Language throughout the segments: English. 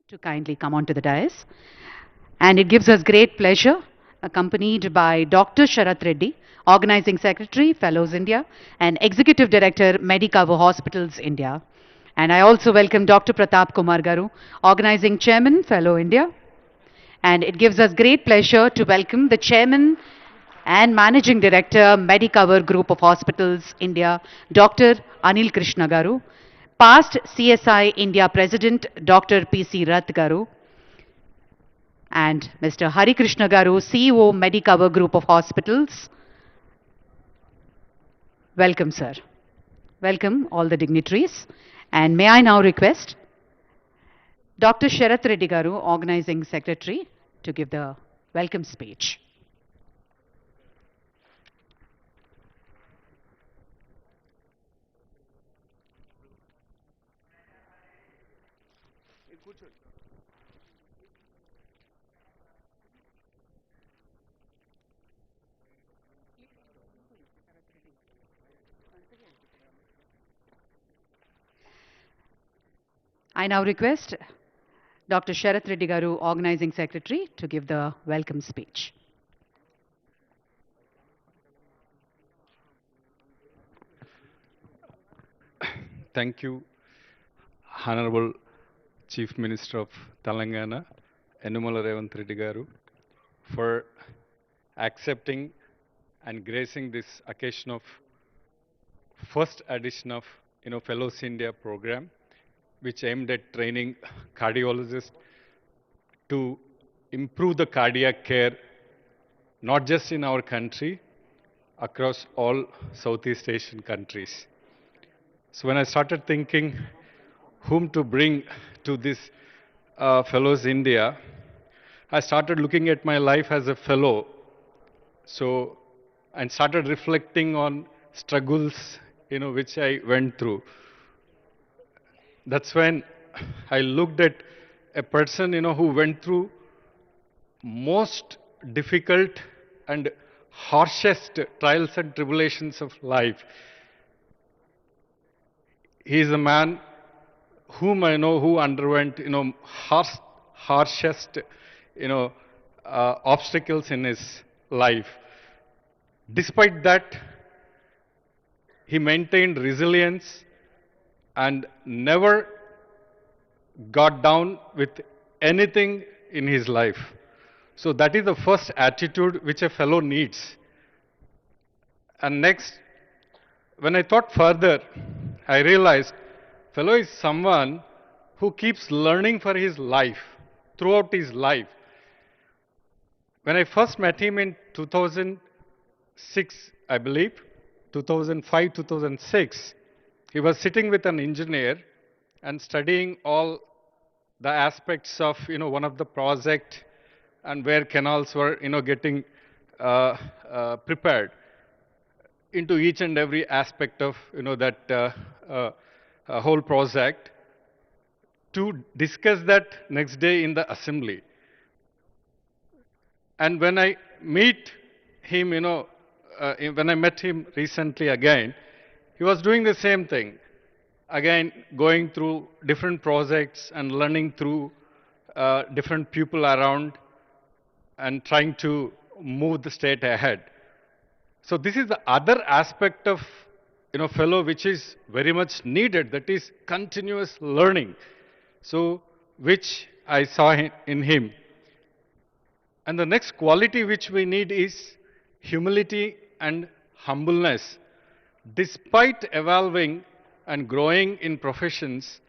to kindly come onto the dais. And it gives us great pleasure, accompanied by Dr. Sharath Reddy, Organizing Secretary, Fellows India, and Executive Director, Medicover Hospitals India. And I also welcome Dr. Pratap Kumar Garu, Organizing Chairman, Fellow India. And it gives us great pleasure to welcome the Chairman and Managing Director, Medicover Group of Hospitals India, Dr. Anil Krishna Garu, past CSI India President, Dr. P.C. Rath Garu, and Mr. Hari Krishna Garu, CEO, Medicover Group of Hospitals. Welcome, sir. Welcome, all the dignitaries. And may I now request Dr. Sharath Reddy Garu, Organizing Secretary, to give the welcome speech. I now request Dr. Sharath Reddy Garu, Organizing Secretary, to give the welcome speech. Thank you, Hon'ble Chief Minister of Telangana, Hon'ble Revanth Reddy Garu, for accepting and gracing this occasion of first edition of Fellows India program, which aimed at training cardiologists to improve the cardiac care, not just in our country, across all Southeast Asian countries. So when I started thinking whom to bring to this Fellows India, I started looking at my life as a fellow. So, and started reflecting on struggles, which I went through. That's when I looked at a person, who went through most difficult and harshest trials and tribulations of life. He is a man whom I know who underwent, harshest, obstacles in his life. Despite that, he maintained resilience and never got down with anything in his life. So that is the first attitude which a fellow needs. And next, when I thought further, I realized fellow is someone who keeps learning for his life, throughout his life. When I first met him in 2006, I believe, 2005, 2006, he was sitting with an engineer and studying all the aspects of, one of the project and where canals were, getting prepared into each and every aspect of, that whole project, to discuss that next day in the assembly. And when I meet him, when I met him recently again, he was doing the same thing. Again, going through different projects and learning through different people around and trying to move the state ahead. So this is the other aspect of, fellow which is very much needed, that is continuous learning. So, which I saw in him. And the next quality which we need is humility and humbleness. Despite evolving and growing in professions,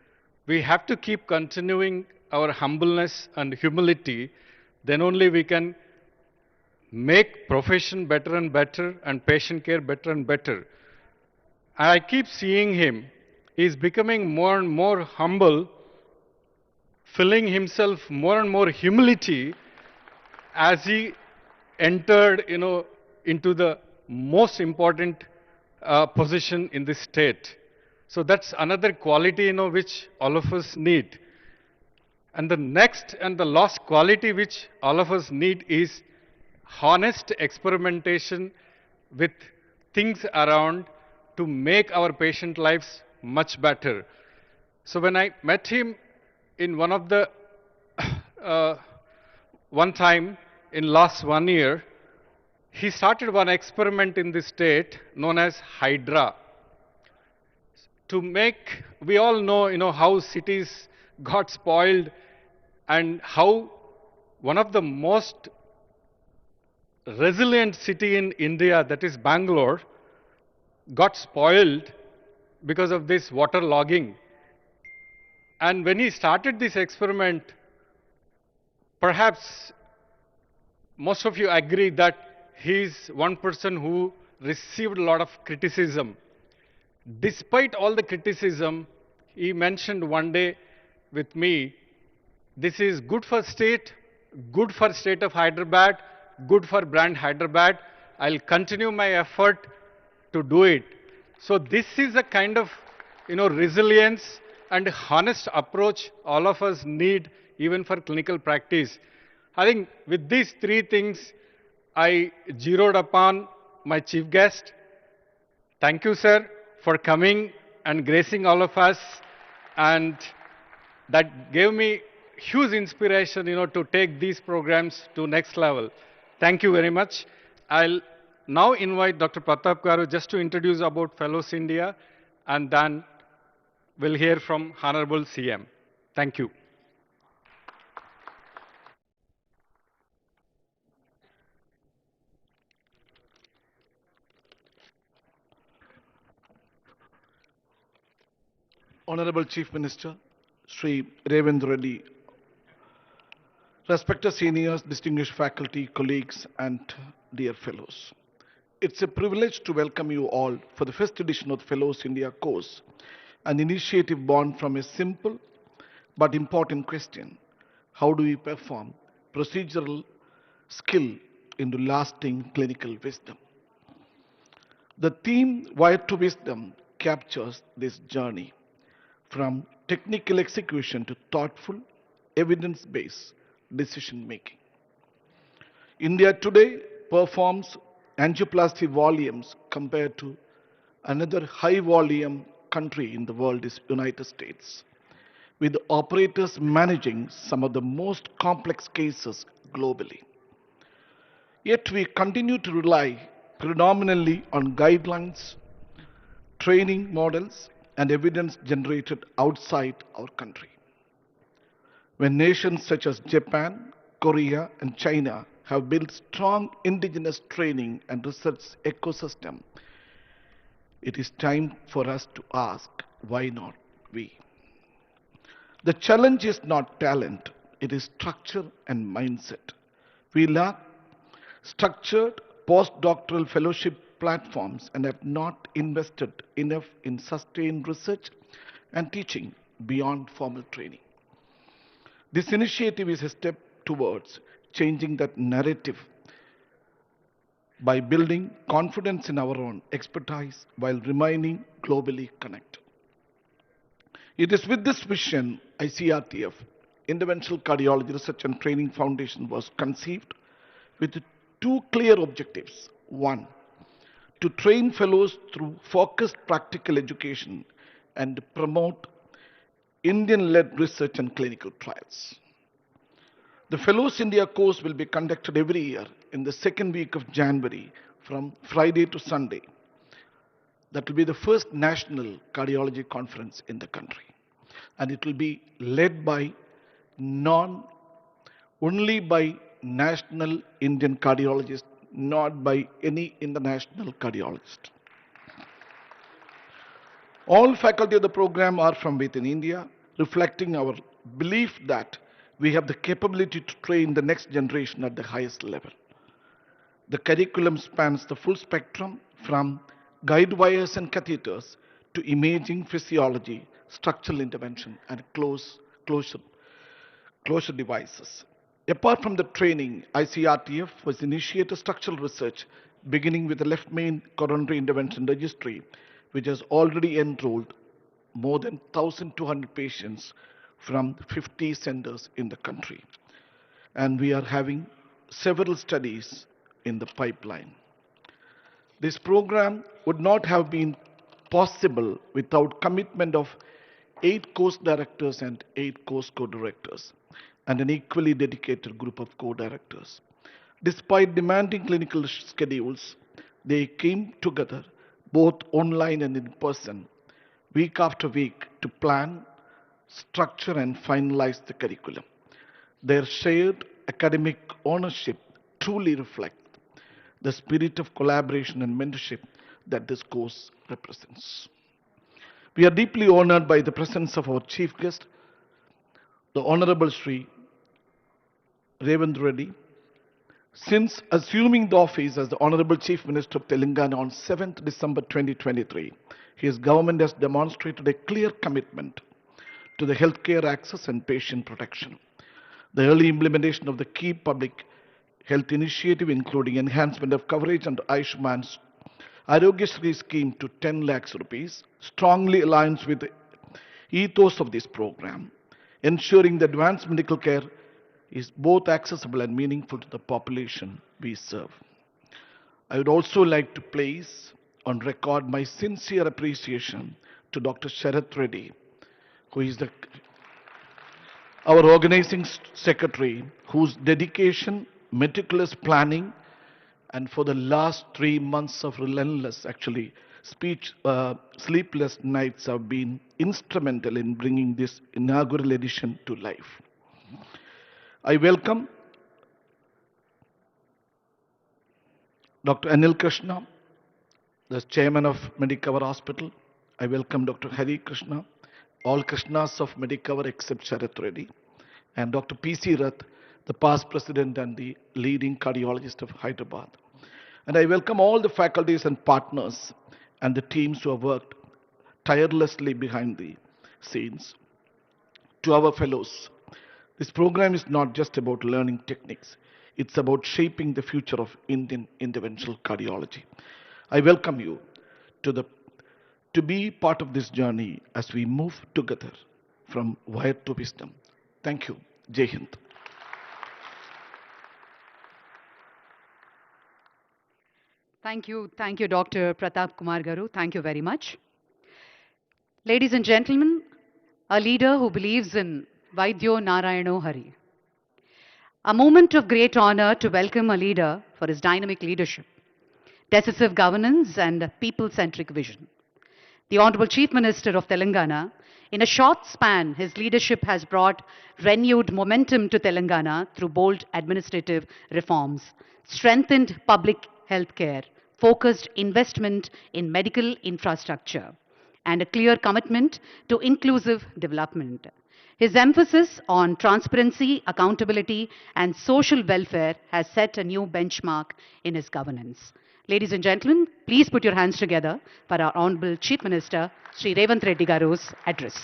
we have to keep continuing our humbleness and humility. Then only we can make profession better and better and patient care better and better. I keep seeing him. He is becoming more and more humble, filling himself more and more humility as he entered, into the most important position in the state. So that's another quality, which all of us need. And the next and the last quality which all of us need is honest experimentation with things around to make our patient lives much better. So when I met him in one of the uh, one time in last 1 year, he started one experiment in the state known as Hydra to make, we all know, how cities got spoiled and how one of the most resilient city in India, that is Bangalore, got spoiled because of this water logging. And when he started this experiment, perhaps most of you agree that he is one person who received a lot of criticism. Despite all the criticism, he mentioned one day with me, this is good for state of Hyderabad, good for brand Hyderabad. I'll continue my effort to do it. So this is a kind of, resilience and honest approach all of us need even for clinical practice. I think with these three things, I zeroed upon my chief guest. Thank you, sir, for coming and gracing all of us. And that gave me huge inspiration, to take these programs to next level. Thank you very much. I'll now invite Dr. Pratap Garu just to introduce about Fellows India, and then we'll hear from Honorable CM. Thank you. Honorable Chief Minister, Sri.A.Revanth Reddy, respected seniors, distinguished faculty, colleagues, and dear fellows. It's a privilege to welcome you all for the first edition of the Fellows India course, an initiative born from a simple but important question: how do we perform procedural skill into lasting clinical wisdom? The theme Wired to Wisdom captures this journey from technical execution to thoughtful, evidence-based decision making. India today performs angioplasty volumes compared to another high volume country in the world is United States, with operators managing some of the most complex cases globally. Yet we continue to rely predominantly on guidelines, training models, and evidence generated outside our country. When nations such as Japan, Korea, and China have built strong indigenous training and research ecosystem, it is time for us to ask, why not we? The challenge is not talent, it is structure and mindset. We lack structured postdoctoral fellowship platforms and have not invested enough in sustained research and teaching beyond formal training. This initiative is a step towards changing that narrative by building confidence in our own expertise while remaining globally connected. It is with this vision ICRTF, Interventional Cardiology Research and Training Foundation, was conceived with two clear objectives. One, to train fellows through focused practical education and promote Indian-led research and clinical trials. The Fellows India course will be conducted every year in the second week of January from Friday to Sunday. That will be the first national cardiology conference in the country. And it will be led by only by national Indian cardiologists, not by any international cardiologist. All faculty of the program are from within India, reflecting our belief that we have the capability to train the next generation at the highest level. The curriculum spans the full spectrum from guide wires and catheters to imaging physiology, structural intervention, and closure devices. Apart from the training, ICRTF was initiated structural research beginning with the left main coronary intervention registry, which has already enrolled more than 1,200 patients from 50 centers in the country. And we are having several studies in the pipeline. This program would not have been possible without commitment of 8 course directors and 8 course co-directors. and an equally dedicated group of co-directors. Despite demanding clinical schedules, they came together both online and in person, week after week, to plan, structure, and finalize the curriculum. Their shared academic ownership truly reflects the spirit of collaboration and mentorship that this course represents. We are deeply honored by the presence of our chief guest, the Honorable Sri.A.Revanth Reddy. Since assuming the office as the Honorable Chief Minister of Telangana on 7th December 2023, his government has demonstrated a clear commitment to the healthcare access and patient protection. The early implementation of the key public health initiative, including enhancement of coverage under Ayushman's Arogya scheme to 10 lakhs rupees, strongly aligns with the ethos of this program, ensuring the advanced medical care is both accessible and meaningful to the population we serve. I would also like to place on record my sincere appreciation to Dr. Sharath Reddy, who is our organizing secretary, whose dedication, meticulous planning, and for the last 3 months of relentless, sleepless nights have been instrumental in bringing this inaugural edition to life. I welcome Dr. Anil Krishna, the chairman of Medicover Hospital. I welcome Dr. Hari Krishna, all Krishnas of Medicover except Sharath Reddy, and Dr. P.C. Rath, the past president and the leading cardiologist of Hyderabad. And I welcome all the faculties and partners and the teams who have worked tirelessly behind the scenes. To our fellows, this program is not just about learning techniques, it's about shaping the future of Indian interventional cardiology. I welcome you to be part of this journey as we move together from wire to wisdom. Thank you. Jai Hind. Thank you, Dr. Pratap Kumar Garu. Thank you very much. Ladies and gentlemen, a leader who believes in Vaidyo Narayano Hari. A moment of great honor to welcome a leader for his dynamic leadership, decisive governance, and people-centric vision. The Honorable Chief Minister of Telangana, in a short span, his leadership has brought renewed momentum to Telangana through bold administrative reforms, strengthened public health care, focused investment in medical infrastructure, and a clear commitment to inclusive development. His emphasis on transparency, accountability, and social welfare has set a new benchmark in his governance. Ladies and gentlemen, please put your hands together for our Honorable Chief Minister, Sri.A.Revanth Reddy Garu's address.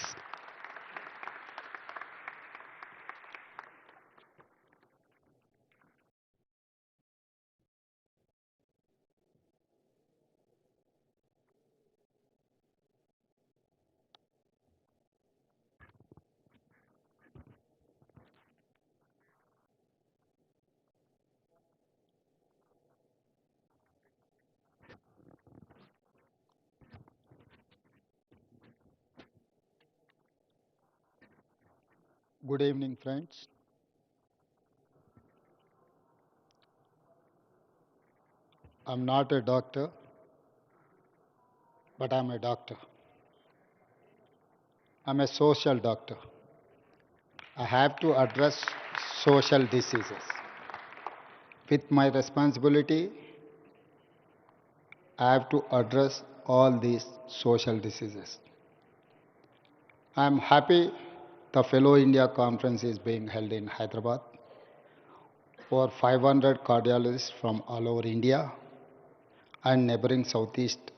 Good evening, friends. I'm not a doctor, but I'm a doctor. I'm a social doctor. I have to address social diseases. With my responsibility, I have to address all these social diseases. I'm happy the Fellow India Conference is being held in Hyderabad. Over 500 cardiologists from all over India and neighboring Southeast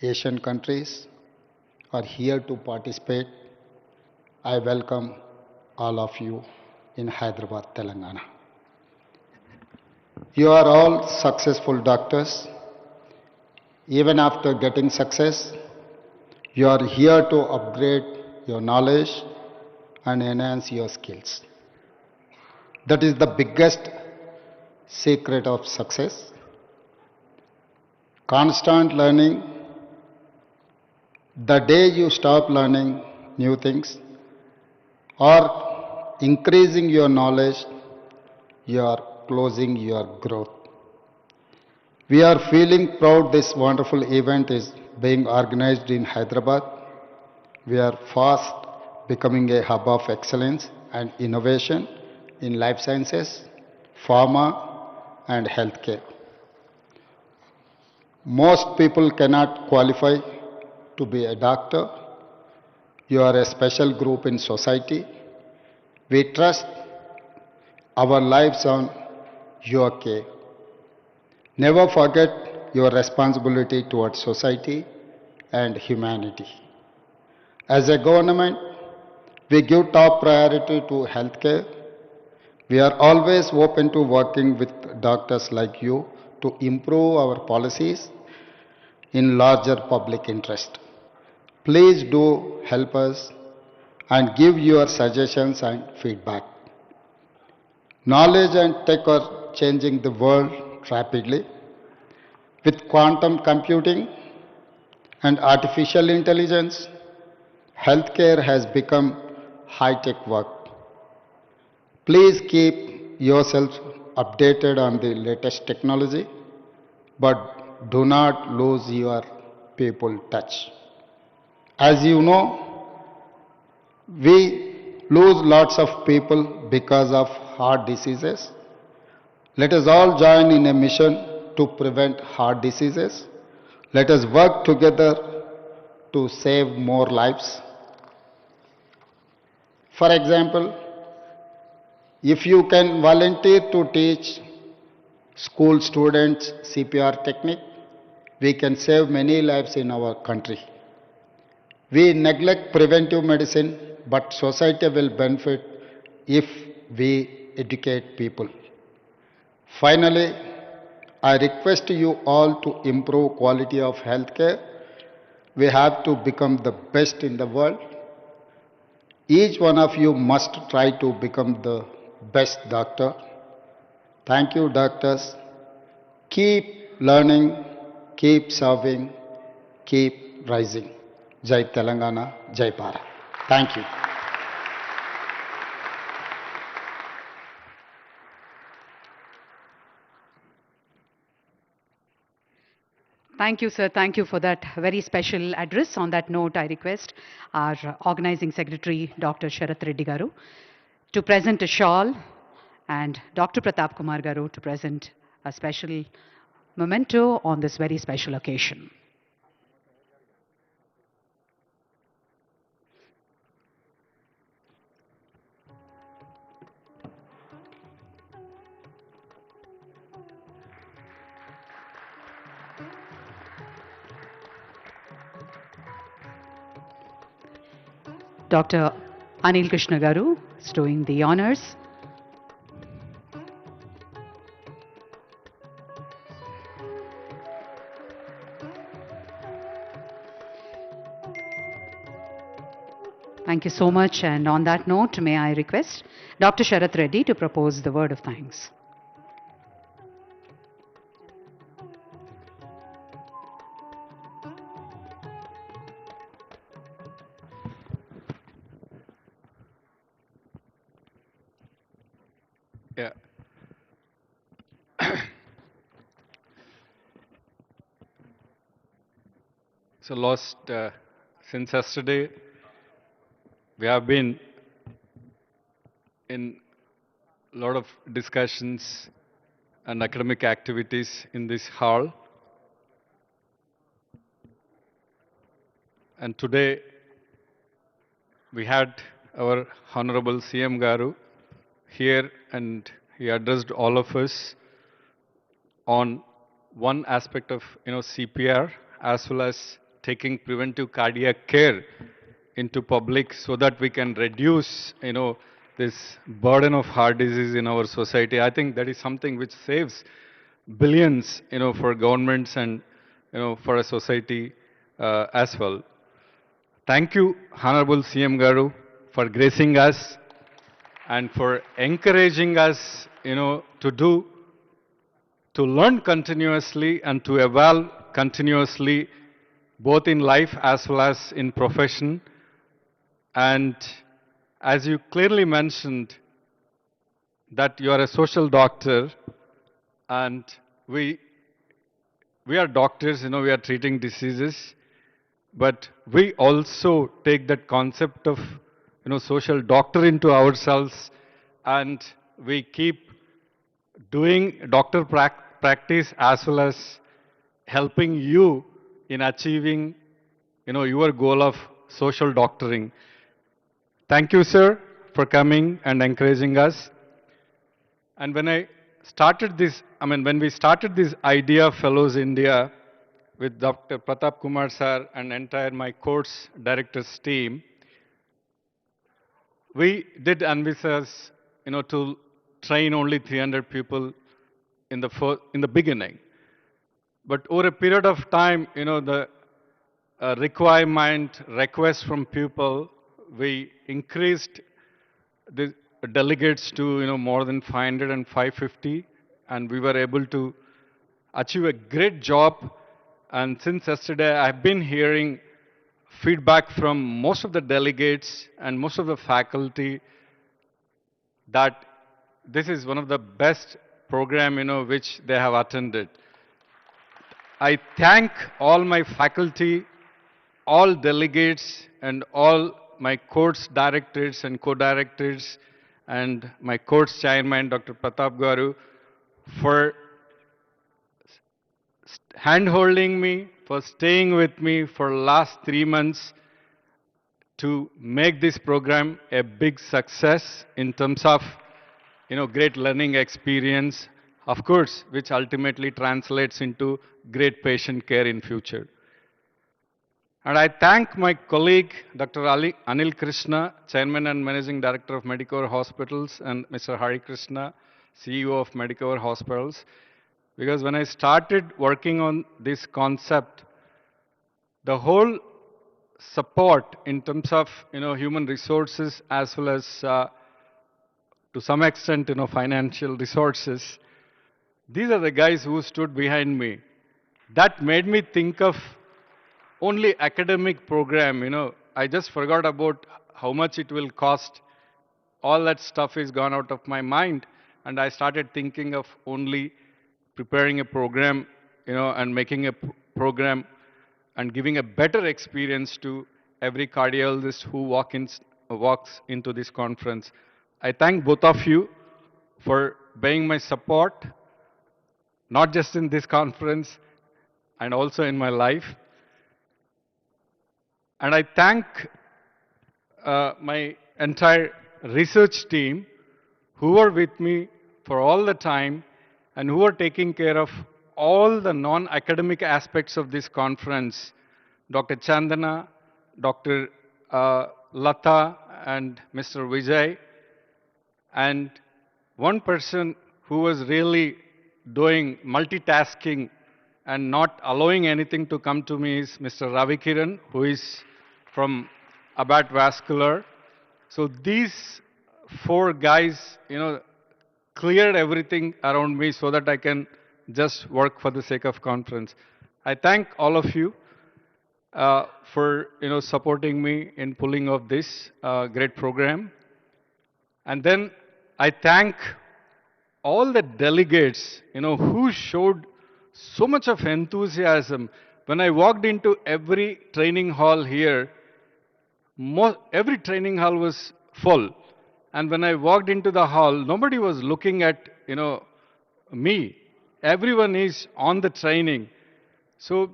Asian countries are here to participate. I welcome all of you in Hyderabad, Telangana. You are all successful doctors. Even after getting success, you are here to upgrade your knowledge and enhance your skills. That is the biggest secret of success. Constant learning. The day you stop learning new things or increasing your knowledge, you are closing your growth. We are feeling proud this wonderful event is being organized in Hyderabad. We are fast becoming a hub of excellence and innovation in life sciences, pharma, and healthcare. Most people cannot qualify to be a doctor. You are a special group in society. We trust our lives on your care. Never forget your responsibility towards society and humanity. As a government, we give top priority to healthcare. We are always open to working with doctors like you to improve our policies in larger public interest. Please do help us and give your suggestions and feedback. Knowledge and tech are changing the world rapidly. With quantum computing and artificial intelligence, healthcare has become high-tech work. Please keep yourself updated on the latest technology, but do not lose your people touch. As you know, we lose lots of people because of heart diseases. Let us all join in a mission to prevent heart diseases. Let us work together to save more lives. For example, if you can volunteer to teach school students CPR technique, we can save many lives in our country. We neglect preventive medicine, but society will benefit if we educate people. Finally, I request you all to improve quality of healthcare. We have to become the best in the world. Each one of you must try to become the best doctor. Thank you, doctors. Keep learning, keep serving, keep rising. Jai Telangana, Jai Bharat. Thank you. Thank you, sir. Thank you for that very special address. On that note, I request our organizing secretary, Dr. Sharath Reddy Garu, to present a shawl, and Dr. Pratap Kumar Garu to present a special memento on this very special occasion. Dr. Anil Krishna Garu is doing the honors. Thank you so much. And on that note, may I request Dr. Sharath Reddy to propose the word of thanks. Yeah. So since yesterday, we have been in a lot of discussions and academic activities in this hall. And today, we had our Honorable CM Garu here, and he addressed all of us on one aspect of CPR, as well as taking preventive cardiac care into public so that we can reduce this burden of heart disease in our society. I think that is something which saves billions for governments and for a society as well. Thank you, Honorable CM Garu, for gracing us and for encouraging us to learn continuously and to evolve continuously, both in life as well as in profession. And as you clearly mentioned that you are a social doctor, and we we are doctors, we are treating diseases, but we also take that concept of, social doctor into ourselves, and we keep doing doctor practice as well as helping you in achieving, your goal of social doctoring. Thank you, sir, for coming and encouraging us. And when we started this idea of Fellows India with Dr. Pratap Kumar sir and entire my course directors team, we did envisage, to train only 300 people in the beginning. But over a period of time, the request from people, we increased the delegates to, more than 500 and 550, and we were able to achieve a great job. And since yesterday, I've been hearing feedback from most of the delegates and most of the faculty that this is one of the best program, which they have attended. I thank all my faculty, all delegates, and all my course directors and co-directors, and my course chairman, Dr. Pratap Garu, for hand-holding me, for staying with me for last 3 months to make this program a big success in terms of, great learning experience, of course, which ultimately translates into great patient care in future. And I thank my colleague, Dr. Anil Krishna, Chairman and Managing Director of Medicover Hospitals, and Mr. Hari Krishna, CEO of Medicover Hospitals, because when I started working on this concept, the whole support in terms of, human resources as well as, to some extent, financial resources, these are the guys who stood behind me. That made me think of only academic program, I just forgot about how much it will cost. All that stuff is gone out of my mind, and I started thinking of only preparing a program, and making a program and giving a better experience to every cardiologist who walks into this conference. I thank both of you for being my support, not just in this conference, and also in my life. And I thank my entire research team who were with me for all the time and who are taking care of all the non-academic aspects of this conference. Dr. Chandana, Dr. Lata, and Mr. Vijay. And one person who was really doing multitasking and not allowing anything to come to me is Mr. Ravi Kiran, who is from Abbott Vascular. So these 4 guys, cleared everything around me so that I can just work for the sake of conference. I thank all of you for, supporting me in pulling off this great program. And then I thank all the delegates, who showed so much of enthusiasm. When I walked into every training hall here, every training hall was full. And when I walked into the hall, nobody was looking at, me. Everyone is on the training. So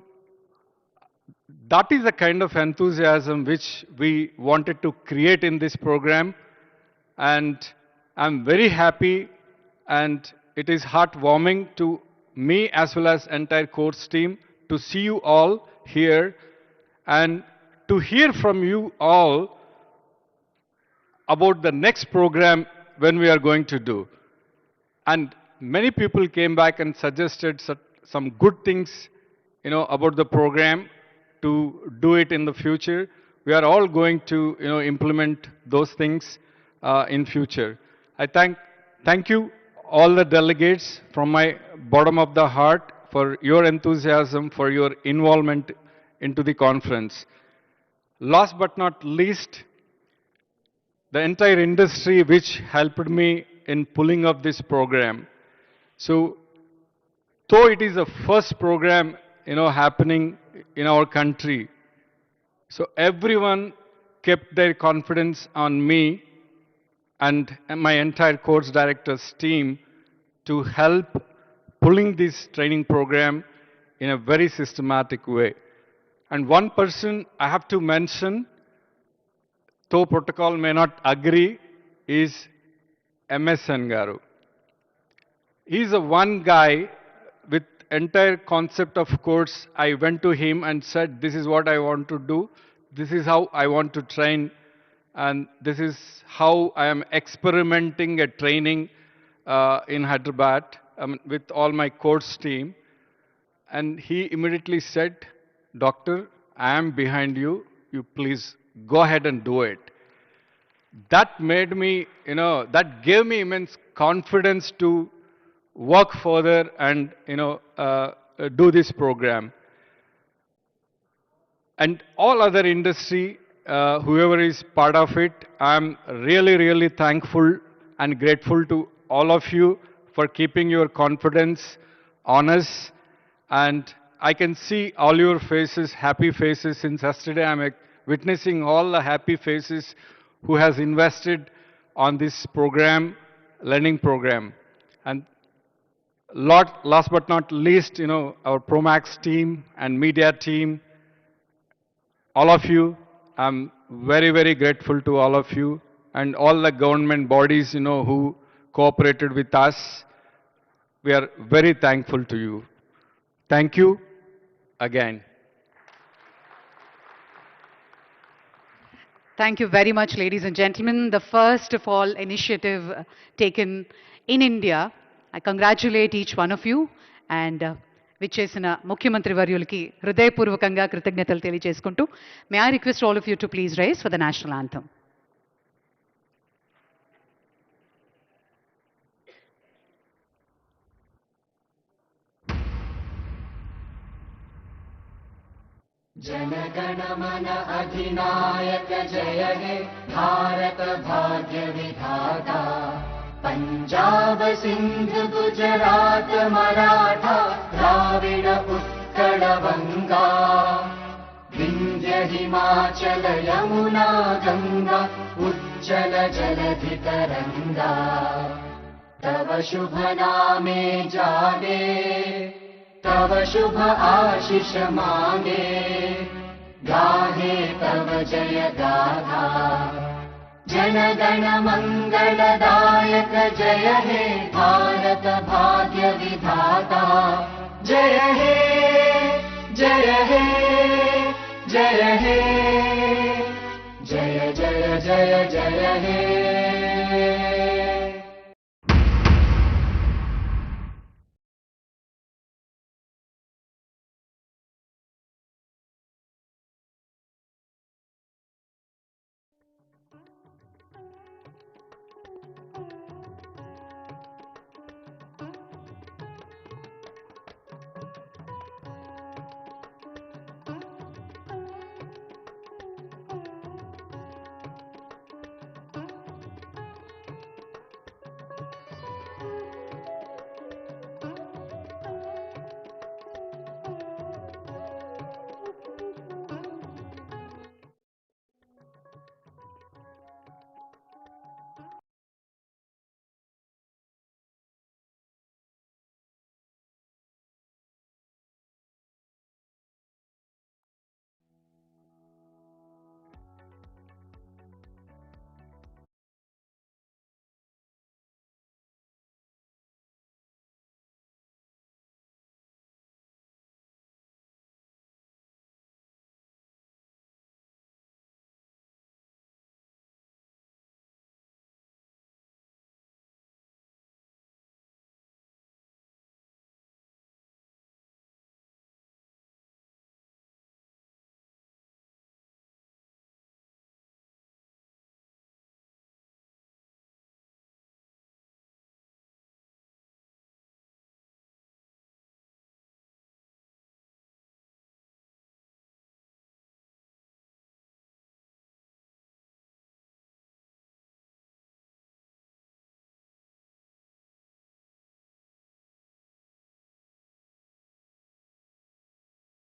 that is the kind of enthusiasm which we wanted to create in this program. And I'm very happy, and it is heartwarming to me as well as entire course team to see you all here and to hear from you all about the next program when we are going to do. And many people came back and suggested some good things, about the program to do it in the future. We are all going to, implement those things in future. I thank you all the delegates from my bottom of the heart for your enthusiasm, for your involvement into the conference. Last but not least, the entire industry which helped me in pulling up this program. So, though it is the first program, happening in our country, so everyone kept their confidence on me and my entire course directors team to help pulling this training program in a very systematic way. And one person I have to mention, though protocol may not agree, is MS Garu. He's the one guy with entire concept of course. I went to him and said, this is what I want to do. This is how I want to train. And this is how I am experimenting a training in Hyderabad with all my course team. And he immediately said, Doctor, I am behind you. You please go ahead and do it. That made me, that gave me immense confidence to work further and, do this program. And all other industry, whoever is part of it, I'm really, really thankful and grateful to all of you for keeping your confidence on us. And I can see all your faces, happy faces. Since yesterday, I'm witnessing all the happy faces who has invested on this program, learning program. And last but not least, our Promax team and media team, all of you, I'm very, very grateful to all of you and all the government bodies, who cooperated with us. We are very thankful to you. Thank you again. Thank you very much, ladies and gentlemen. The first of all initiative taken in India. I congratulate each one of you and విచ్చేసిన ముఖ్యమంత్రి వర్యులకి హృదయపూర్వకంగా కృతజ్ఞతలు తెలియజేసుకుంటూ may I request all of you to please rise for the national anthem. जनगण मन अधिनायक जय हे भारत भाग्य विधाता पंजाब सिंध गुजरात मराठा द्राविड उत्कल बंगा विंध्य हिमाचल यमुना गंगा उज्जल जलधि तरंगा तव शुभ नामे जागे तव शुभ आशीष मांगे गाहे तव जय गाथा जन गण मंगलदायक जय हे भारत भाग्य विधाता जय हे जय हे जय हे जय जय जय जय हे